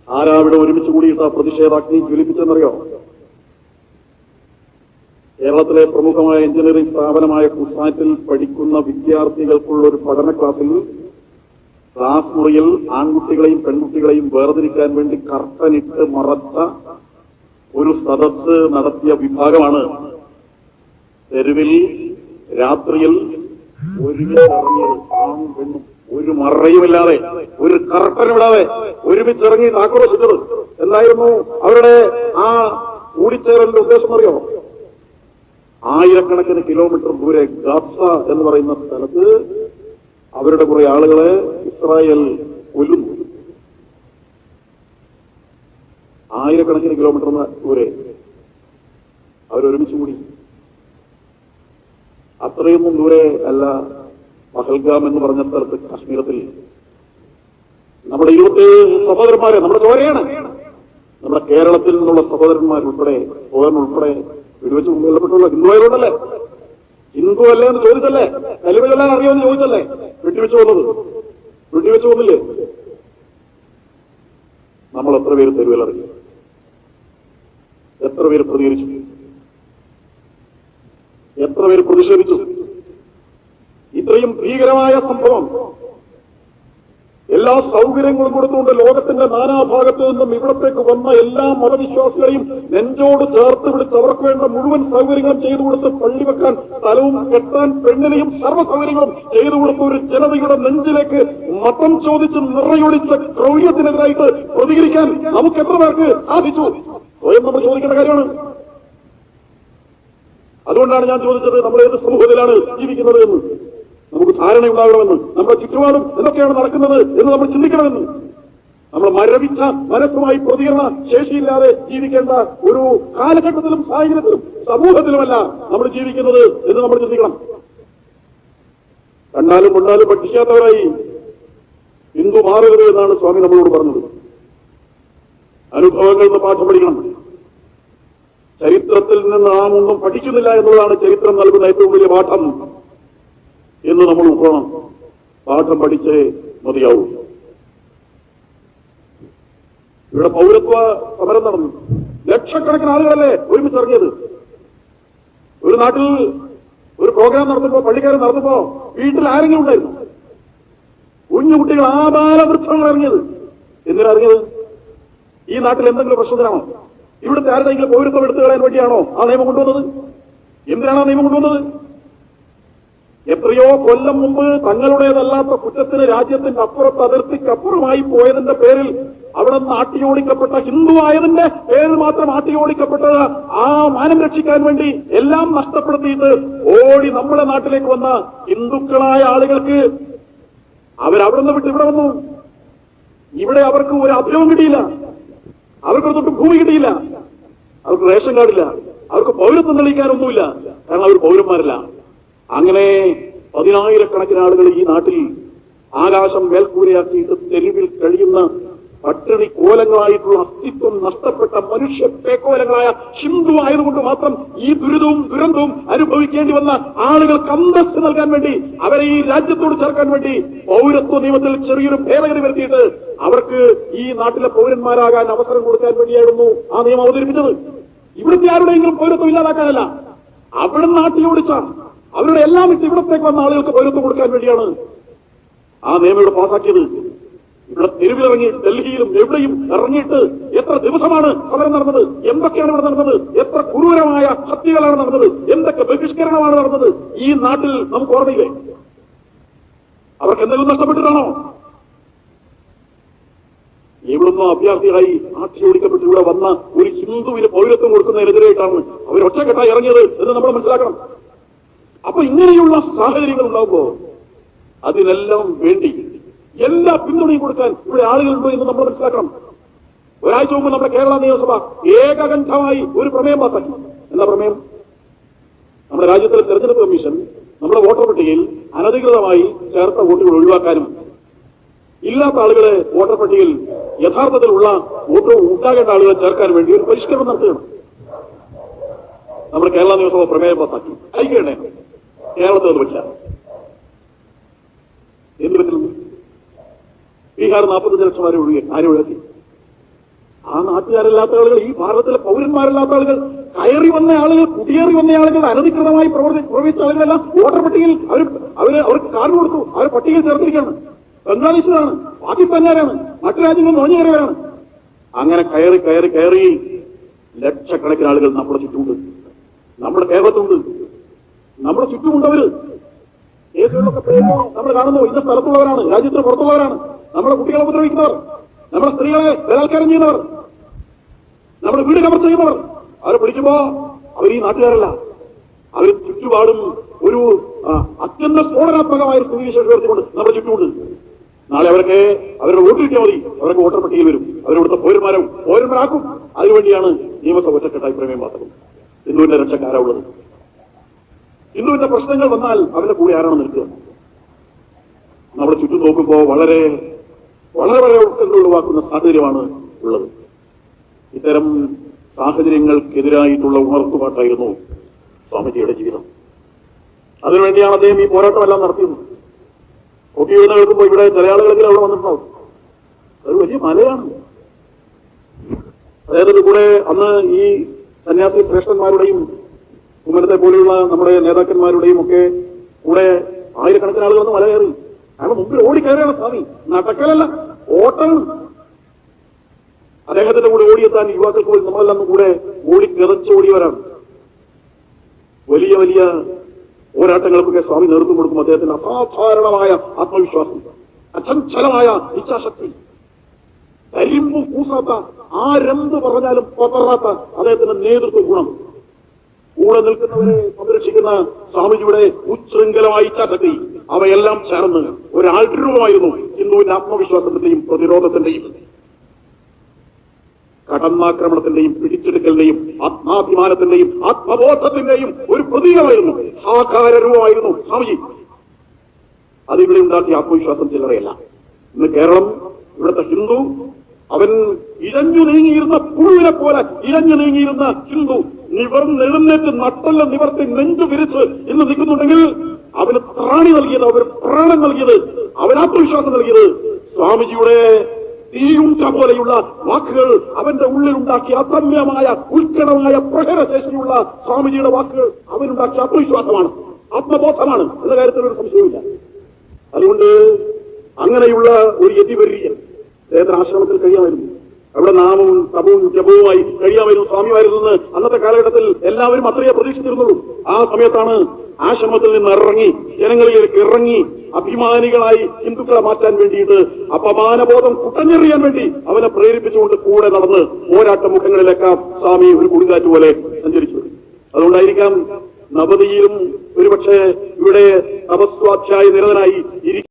ആരാവിടെ ഒരുമിച്ച് കൂടിയിട്ട് പ്രതിഷേധാഗ്നി ജ്വലിപ്പിച്ചെന്നറിയോ? കേരളത്തിലെ പ്രമുഖമായ എഞ്ചിനീയറിംഗ് സ്ഥാപനമായ കുസാറ്റിൽ പഠിക്കുന്ന വിദ്യാർത്ഥികൾക്കുള്ള ഒരു പഠന ക്ലാസ് മുറിയിൽ ആൺകുട്ടികളെയും പെൺകുട്ടികളെയും വേർതിരിക്കാൻ വേണ്ടി കർട്ടനിട്ട് മറച്ച ഒരു സദസ്സ് നടത്തിയ വിഭാഗമാണ് തെരുവിൽ രാത്രിയിൽ ഒരുമിച്ചിറങ്ങിയത്. ആണും പെണ്ണും ഒരു മറയുമില്ലാതെ, ഒരു കർട്ടനുമില്ലാതെ ഒരുമിച്ചിറങ്ങി ആക്രോശിച്ചത്. എന്തായിരുന്നു അവരുടെ ആ കൂടിച്ചേരലിന്റെ ഉദ്ദേശം അറിയോ? ആയിരക്കണക്കിന് കിലോമീറ്റർ ദൂരെ ഗസ എന്ന് പറയുന്ന സ്ഥലത്ത് അവരുടെ കുറെ ആളുകളെ ഇസ്രായേൽ കൊല്ലുന്നു. ആയിരക്കണക്കിന് കിലോമീറ്റർ ദൂരെ അവരൊരുമിച്ച് കൂടി. അത്രയൊന്നും ദൂരെ അല്ല പഹൽഗാം എന്ന് പറഞ്ഞ സ്ഥലത്ത് കാശ്മീരത്തിൽ നമ്മുടെ 27 സഹോദരന്മാരെ, നമ്മുടെ ചോരയാണ്, നമ്മുടെ കേരളത്തിൽ നിന്നുള്ള സഹോദരന്മാരുൾപ്പെടെ വെടിവെച്ച് കൊല്ലപ്പെട്ടുള്ള ഹിന്ദു ആയതുകൊണ്ടല്ലേ? ഹിന്ദു അല്ലേ എന്ന് ചോദിച്ചല്ലേ? കലിമ ചൊല്ലാൻ അറിയുമെന്ന് ചോദിച്ചല്ലേ വെടിവെച്ച് കൊന്നില്ലേ? നമ്മൾ എത്ര പേര് തെരുവിലിറങ്ങി? എത്ര പേര് പ്രതികരിച്ചു? എത്ര പേര് പ്രതിഷേധിച്ചു? ഇത്രയും ഭീകരമായ സംഭവം എല്ലാ സൗകര്യങ്ങളും കൊടുത്തുകൊണ്ട് ലോകത്തിന്റെ നാനാഭാഗത്തു നിന്നും ഇവിടത്തേക്ക് വന്ന എല്ലാ മതവിശ്വാസികളെയും നെഞ്ചോട് ചേർത്ത് പിടിച്ച് അവർക്ക് വേണ്ട മുഴുവൻ സൗകര്യങ്ങളും ചെയ്തു കൊടുത്ത് പള്ളി വെക്കാൻ സ്ഥലവും കെട്ടാൻ പെണ്ണിനെയും സർവ്വ സൗകര്യങ്ങളും ചെയ്തു കൊടുത്ത ഒരു ജനതയുടെ നെഞ്ചിലേക്ക് മതം ചോദിച്ച് നിറയൊഴിച്ച ക്രൗര്യത്തിനെതിരായിട്ട് പ്രതികരിക്കാൻ നമുക്ക് എത്ര പേർക്ക് സാധിച്ചു? സ്വയം നമ്മൾ ചോദിക്കേണ്ട കാര്യമാണ്. അതുകൊണ്ടാണ് ഞാൻ ചോദിച്ചത്, നമ്മൾ ഏത് സമൂഹത്തിലാണ് ജീവിക്കുന്നത് എന്ന് നമുക്ക് ധാരണയുണ്ടാകണമെന്ന്, നമ്മുടെ ചുറ്റുപാടും എന്തൊക്കെയാണ് നടക്കുന്നത് എന്ന് നമ്മൾ ചിന്തിക്കണമെന്ന്. നമ്മൾ മരവിച്ച മനസ്സുമായി പ്രതികരണ ശേഷിയില്ലാതെ ജീവിക്കേണ്ട ഒരു കാലഘട്ടത്തിലും സാഹചര്യത്തിലും സമൂഹത്തിലുമല്ല നമ്മൾ ജീവിക്കുന്നത് എന്ന് നമ്മൾ ചിന്തിക്കണം. കണ്ടാലും കൊണ്ടാലും പഠിക്കാത്തവരായി ഹിന്ദു മാറരുത് എന്നാണ് സ്വാമി നമ്മളോട് പറഞ്ഞത്. അനുഭവങ്ങളിൽ നിന്ന് പാഠം പഠിക്കണം. ചരിത്രത്തിൽ നിന്ന് നാം ഒന്നും പഠിക്കുന്നില്ല എന്നുള്ളതാണ് ചരിത്രം നൽകുന്ന ഏറ്റവും വലിയ പാഠം എന്ന് നമ്മൾ ഉൾക്കൊള്ളണം. പാഠം പഠിച്ചേ മതിയാവും. ഇവിടെ പൗരത്വ സമരം നടന്നു. ലക്ഷക്കണക്കിന് ആളുകളല്ലേ ഒരുമിച്ചിറങ്ങിയത്. ഒരു നാട്ടിൽ ഒരു പ്രോഗ്രാം നടത്തുമ്പോ, പള്ളിക്കാരൻ നടത്തുമ്പോ വീട്ടിൽ ആരെങ്കിലും ഉണ്ടായിരുന്നു? കുഞ്ഞു കുട്ടികൾ ആബാലവൃക്ഷങ്ങൾ ഇറങ്ങിയത്. എന്തിനാ ഇറങ്ങിയത്? ഈ നാട്ടിൽ എന്തെങ്കിലും പ്രശ്നത്തിനാണോ? ഇവിടുത്തെ ആരുടെയെങ്കിലും പൗരത്വം എടുത്തു കളയാൻ വേണ്ടിയാണോ ആ നിയമം കൊണ്ടുവന്നത്? എന്തിനാണ് ആ നിയമം കൊണ്ടുവന്നത്? എത്രയോ കൊല്ലം മുമ്പ് തങ്ങളുടേതല്ലാത്ത കുറ്റത്തിന് രാജ്യത്തിന്റെ അപ്പുറത്ത് അതിർത്തിക്കപ്പുറമായി പോയതിന്റെ പേരിൽ അവിടെ നിന്ന് ആട്ടിയോടിക്കപ്പെട്ട, ഹിന്ദു ആയതിന്റെ പേരിൽ മാത്രം ആട്ടിയോടിക്കപ്പെട്ടത് ആ മാനം രക്ഷിക്കാൻ വേണ്ടി എല്ലാം നഷ്ടപ്പെടുത്തിയിട്ട് ഓടി നമ്മുടെ നാട്ടിലേക്ക് വന്ന ഹിന്ദുക്കളായ ആളുകൾക്ക് അവരവിടെ നിന്ന് വിട്ട് ഇവിടെ വന്നു. ഇവിടെ അവർക്ക് ഒരു അഭയവും കിട്ടിയില്ല, അവർക്കൊരു തൊട്ട് ഭൂമി കിട്ടിയില്ല, അവർക്ക് റേഷൻ കാർഡില്ല, അവർക്ക് പൗരത്വം തെളിയിക്കാനൊന്നുമില്ല. കാരണം അവർ പൗരന്മാരല്ല. അങ്ങനെ 10,000-കണക്കിന് ആളുകൾ ഈ നാട്ടിൽ ആകാശം മേൽക്കൂരയാക്കിയിട്ട് തെരുവിൽ കഴിയുന്ന പട്ടിണി കോലങ്ങളായിട്ടുള്ള അസ്തിത്വം നഷ്ടപ്പെട്ട മനുഷ്യ പേക്കോലങ്ങളായ ഹിന്ദു ആയതുകൊണ്ട് മാത്രം ഈ ദുരിതവും ദുരന്തവും അനുഭവിക്കേണ്ടി വന്ന ആളുകൾക്ക് അന്തസ്സ് നൽകാൻ വേണ്ടി, അവരെ ഈ രാജ്യത്തോട് ചേർക്കാൻ വേണ്ടി പൗരത്വ നിയമത്തിൽ ചെറിയൊരു ഭേദഗതി വരുത്തിയിട്ട് അവർക്ക് ഈ നാട്ടിലെ പൗരന്മാരാകാൻ അവസരം കൊടുക്കാൻ വേണ്ടിയായിരുന്നു ആ നിയമം അവതരിപ്പിച്ചത്. ഇവിടുത്തെ ആരുടെയെങ്കിലും പൗരത്വം ഇല്ലാതാക്കാനല്ല, അവിടെ നാട്ടിലോടിച്ച അവരുടെ എല്ലാം ഇട്ട് ഇവിടത്തേക്ക് വന്ന ആളുകൾക്ക് പൗരത്വം കൊടുക്കാൻ വേണ്ടിയാണ് ആ നിയമം ഇവിടെ പാസാക്കിയത്. ഇവിടെ തെരുവിലിറങ്ങി ഡൽഹിയിലും എവിടെയും ഇറങ്ങിയിട്ട് എത്ര ദിവസമാണ് സമരം നടന്നത്? എന്തൊക്കെയാണ് ഇവിടെ നടന്നത്? എത്ര ക്രൂരമായ ഹത്യകളാണ് നടന്നത്? എന്തൊക്കെ ബഹിഷ്കരണമാണ് നടന്നത്? ഈ നാട്ടിൽ നമുക്ക് ഓർമ്മയില്ലേ? അവർക്ക് എന്തെങ്കിലും നഷ്ടപ്പെട്ടിട്ടാണോ? ഇവിടുന്ന് അഭ്യർത്ഥികളായി ആട്ടിയോടിക്കപ്പെട്ട് ഇവിടെ വന്ന ഒരു ഹിന്ദുവിന് പൗരത്വം കൊടുക്കുന്നതിനെതിരായിട്ടാണ് അവർ ഒറ്റക്കെട്ടായി ഇറങ്ങിയത് എന്ന് നമ്മൾ മനസ്സിലാക്കണം. അപ്പൊ ഇങ്ങനെയുള്ള സാഹചര്യങ്ങൾ ഉണ്ടാകുമ്പോ അതിനെല്ലാം വേണ്ടി എല്ലാ പിന്തുണയും കൊടുക്കാൻ ഇവിടെ ആളുകളുണ്ടോ എന്ന് നമ്മൾ മനസ്സിലാക്കണം. ഒരാഴ്ച മുമ്പ് നമ്മുടെ കേരള നിയമസഭ ഏകകണ്ഠമായി ഒരു പ്രമേയം പാസാക്കി. എന്താ പ്രമേയം? നമ്മുടെ രാജ്യത്തിലെ തെരഞ്ഞെടുപ്പ് കമ്മീഷൻ നമ്മുടെ വോട്ടർ പട്ടികയിൽ അനധികൃതമായി ചേർത്ത വോട്ടുകൾ ഒഴിവാക്കാനും ഇല്ലാത്ത ആളുകളെ വോട്ടർ പട്ടികയിൽ യഥാർത്ഥത്തിലുള്ള വോട്ട് ഉണ്ടാകേണ്ട ആളുകളെ ചേർക്കാൻ വേണ്ടി ഒരു പരിഷ്കരണം നടത്തുകയാണ്. നമ്മുടെ കേരള നിയമസഭ പ്രമേയം പാസാക്കി. അയക്കണേ, കേരളത്തിൽ അത് പറ്റില്ല. എന്ത് പറ്റുന്നു? ബീഹാർ 45 ലക്ഷം ആരെ ഒഴിവാക്കി. നാട്ടുകാരല്ലാത്ത ആളുകൾ, ഈ ഭാരതത്തിലെ പൗരന്മാരല്ലാത്ത ആളുകൾ, കയറി വന്ന ആളുകൾ, കുടിയേറി വന്ന ആളുകൾ, അനധികൃതമായി പ്രവേശിച്ച ആളുകളെല്ലാം വോട്ടർ പട്ടികയിൽ അവർക്ക് കാർഡ് കൊടുത്തു, അവർ പട്ടികയിൽ ചേർത്തിരിക്കുകയാണ്. ബംഗ്ലാദേശിലാണ്, പാകിസ്ഥാൻകാരാണ്, മറ്റു രാജ്യങ്ങളിൽ നുഴഞ്ഞു കയറിയവരാണ്. അങ്ങനെ കയറി കയറി കയറി ലക്ഷക്കണക്കിന് ആളുകൾ നമ്മുടെ ചുറ്റുമുണ്ട്, നമ്മുടെ കേരളത്തിലുണ്ട്, നമ്മുടെ ചുറ്റുമുണ്ടവര്. കേസുകളിലൊക്കെ പേരുമ്പോൾ നമ്മൾ കാണുന്നു ഇന്ന സ്ഥലത്തുള്ളവരാണ്, രാജ്യത്തിന് പുറത്തുള്ളവരാണ്, നമ്മളെ കുട്ടികളെ ഉപദ്രവിക്കുന്നവർ, നമ്മുടെ സ്ത്രീകളെ ബലാത്കാരം ചെയ്യുന്നവർ, നമ്മുടെ വീട് കവർ ചെയ്യുന്നവർ. അവരെ പിടിക്കുമ്പോ അവർ ഈ നാട്ടുകാരല്ല, അവർ ചുറ്റുപാടും ഒരു അത്യന്ത സ്ഫോടനാത്മകമായ ഒരു സ്ഥിതിവിശേഷം ഉയർത്തിക്കൊണ്ട് നമ്മുടെ ചുറ്റുമുണ്ട്. നാളെ അവർക്ക് അവരുടെ വോട്ട് കിട്ടിയാൽ മതി, അവർക്ക് വോട്ടർ പട്ടികയിൽ വരും, അവരിവിടുത്തെ പൗരന്മാരാക്കും. അതിനുവേണ്ടിയാണ് നിയമസഭ ഒറ്റക്കെട്ടായി പ്രമേയം പാസാക്കുന്നത്. ഹിന്ദുവിന്റെ രക്ഷക്കാരാ ഉള്ളത്. ഹിന്ദുവിന്റെ പ്രശ്നങ്ങൾ വന്നാൽ അവരുടെ കൂടെ ആരാണ് നിൽക്കുക? നമ്മുടെ ചുറ്റും നോക്കുമ്പോ വളരെ വളരെ വളരെ ഉത്കണ്ഠ ഒഴിവാക്കുന്ന സാഹചര്യമാണ് ഉള്ളത്. ഇത്തരം സാഹചര്യങ്ങൾക്കെതിരായിട്ടുള്ള ഉണർത്തുപാട്ടായിരുന്നു സ്വാമിജിയുടെ ജീവിതം. അതിനുവേണ്ടിയാണ് അദ്ദേഹം ഈ പോരാട്ടമെല്ലാം നടത്തിയത്. ഒക്കെ എഴുതുന്ന കേൾക്കുമ്പോൾ ഇവിടെ ചില ആളുകളെങ്കിലും അവിടെ വന്നിട്ടുണ്ടാവും. അതൊരു വലിയ മലയാണ്. അദ്ദേഹത്തിന്റെ കൂടെ അന്ന് ഈ സന്യാസി ശ്രേഷ്ഠന്മാരുടെയും കുമ്മനത്തെ പോലെയുള്ള നമ്മുടെ നേതാക്കന്മാരുടെയും ഒക്കെ കൂടെ ആയിരക്കണക്കിന് ആളുകൾ വന്ന് മല കയറി. അയാൾ മുമ്പിൽ ഓടിക്കയറിയാണ് സ്വാമി, നടക്കലല്ല, ഓട്ടമാണ്. അദ്ദേഹത്തിന്റെ കൂടെ ഓടിയെത്താൻ യുവാക്കൾക്ക് പോലും നമ്മളെല്ലാം കൂടെ ഓടിക്കിതച്ചോടിയവരാണ്. വലിയ വലിയ പോരാട്ടങ്ങൾക്കൊക്കെ സ്വാമി നേതൃത്വം കൊടുക്കും. അദ്ദേഹത്തിന് അസാധാരണമായ ആത്മവിശ്വാസം, അചഞ്ചലമായ ഇച്ഛാശക്തി, കരിമ്പും കൂസാത്ത, ആരെന്ത് പറഞ്ഞാലും പതറാത്ത അദ്ദേഹത്തിന്റെ നേതൃത്വ ഗുണം, കൂടെ നിൽക്കുന്നവരെ സംരക്ഷിക്കുന്ന സ്വാമിജിയുടെ ഉച്ഛൃംഖലമായ ഇച്ഛാശക്തി, അവയെല്ലാം ചേർന്ന് ഒരാൾരൂപമായിരുന്നു ഹിന്ദുവിന്റെ ആത്മവിശ്വാസത്തിന്റെയും പ്രതിരോധത്തിന്റെയും കടന്നാക്രമണത്തിന്റെയും പിടിച്ചെടുക്കലിന്റെയും ആത്മാഭിമാനത്തിന്റെയും ആത്മബോധത്തിന്റെയും ഒരു പ്രതീകമായിരുന്നു, സാകാര രൂപമായിരുന്നു സ്വാമിജി. അതിവിടെ ഉണ്ടാക്കിയ ആത്മവിശ്വാസം ചില്ലറയല്ല. ഇന്ന് കേരളം, ഇവിടുത്തെ ഹിന്ദു, അവൻ ഇഴഞ്ഞു നീങ്ങിയിരുന്ന പുഴുവിനെ പോലെ ഇഴഞ്ഞു നീങ്ങിയിരുന്ന ഹിന്ദു നിവർന്നെഴുന്നേറ്റ് നട്ടെല്ലാം നിവർത്തി നെഞ്ചു വിരിച്ച് ഇന്ന് നിൽക്കുന്നുണ്ടെങ്കിൽ അവന് ത്രാണി നൽകിയത്, അവന് പ്രാണൻ നൽകിയത്, അവന് ആത്മവിശ്വാസം നൽകിയത് സ്വാമിജിയുടെ തീയുണ്ട പോലെയുള്ള വാക്കുകൾ, അവന്റെ ഉള്ളിലുണ്ടാക്കിയ അദമ്യമായ ഉത്കടമായ പ്രഹരശേഷിയുള്ള സ്വാമിജിയുടെ വാക്കുകൾ അവനുണ്ടാക്കിയ ആത്മവിശ്വാസമാണ്, ആത്മബോധമാണ് എന്ന കാര്യത്തിൽ ഒരു സംശയവുമില്ല. അതുകൊണ്ട് അങ്ങനെയുള്ള ഒരു യതിവര്യൻ അദ്ദേഹത്തിന് ആശ്രമത്തിൽ കഴിയാമായിരുന്നു. അവിടെ നാമവും തപവും ജപവുമായി കഴിയാമായിരുന്നു സ്വാമിമാരിൽ അന്നത്തെ കാലഘട്ടത്തിൽ എല്ലാവരും അത്രയേ പ്രതീക്ഷിച്ചിരുന്നുള്ളൂ. ആ സമയത്താണ് ആശ്രമത്തിൽ നിന്ന് ഇറങ്ങി ജനങ്ങളിലേക്ക് ഇറങ്ങി അഭിമാനികളായി ഹിന്ദുക്കളെ മാറ്റാൻ വേണ്ടിയിട്ട് അപമാനബോധം കുട്ടഞ്ഞെറിയാൻ വേണ്ടി അവനെ പ്രേരിപ്പിച്ചുകൊണ്ട് കൂടെ നടന്ന് പോരാട്ട മുഖങ്ങളിലേക്കാം സ്വാമി ഒരു കൊടുങ്കാറ്റ് പോലെ സഞ്ചരിച്ചത്. അതുകൊണ്ടായിരിക്കാം നവതിയിലും ഒരുപക്ഷെ ഇവിടെ തപസ്വാധ്യായ നിരതനായി